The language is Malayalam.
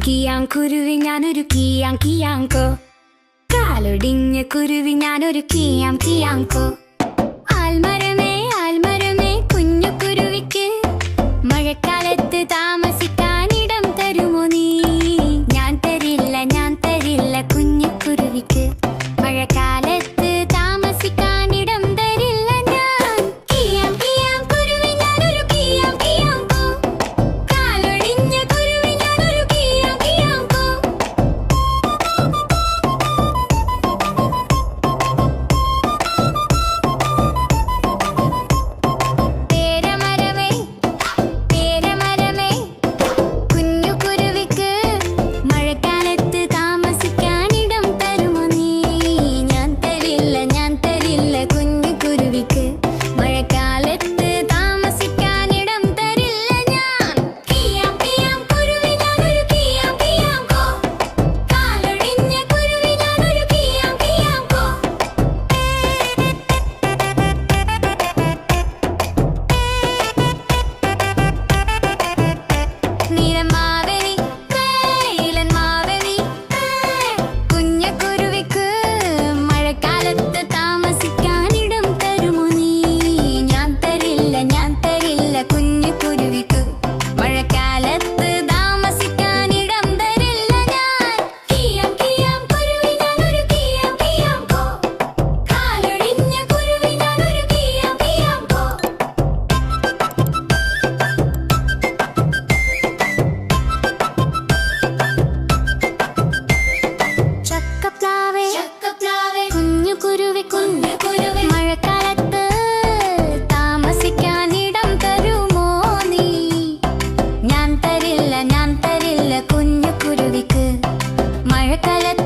കിയാം കുരുവി ഞാനൊരു കിയാം കിയാങ്കോ. കാലൊടിഞ്ഞ കുരുവി ഞാനൊരു കിയാം കിയാങ്കോ. ആൽമരമേ ആൽമരമേ കുഞ്ഞു കുരുവിക്ക് മഴക്കാലത്ത് താമസിക്കാനിടം തരുമോ നീ? ഞാൻ തരില്ല കുഞ്ഞു കുരുവിക്ക് മഴക്കാലത്ത് താമസിക്കാനിടം തരില്ല ഞാൻ. കിയാം കിയാം കുരുവി ഞാനൊരു കിയാം കിയാങ്കോ. കാലൊടിഞ്ഞ കുരുവി ഞാനൊരു കിയാം കിയാങ്കോ. പേരമരമേ പേരമരമേ കുഞ്ഞു കുരുവിക്ക് മഴക്കാലത്ത് താമസിക്കാനിടം തരുമോ നീ? ഞാൻ തരില്ല കുഞ്ഞു കുരുവിക്ക് മഴക്കാലത്ത് താമസിക്കാനിടം തരില്ല ഞാൻ. കിയാം കിയാം കുരുവി ഞാനൊരു കിയാം കിയാങ്കോ. കാലൊടിഞ്ഞ കുരുവി ഞാനൊരു കിയാം കിയാങ്കോ. നീലമാവേലി നീലമാവേലി കുഞ്ഞു കുരുവിക്ക് മഴക്കാലത്ത് താമസിക്കാനിടം തരുമോ നീ? ഞാൻ തരില്ല കുഞ്ഞു കുരുവിക്ക് മഴക്കാലത്ത് താമസിക്കാനിടം തരില്ല ഞാൻ. കിയാം കിയാം കുരുവി ഞാനൊരു കിയാം കിയാങ്കോ. കാലൊടിഞ്ഞ കുരുവി ഞാനൊരു കിയാം കിയാങ്കോ. ചക്കപ്ലാവേ കുഞ്ഞു കുരുവി മഴക്കാലത്ത് താമസിക്കാനിടം തരുമോ നീ? ഞാൻ തരില്ല കുഞ്ഞു കുരുവിക്ക് മഴക്കാലത്ത്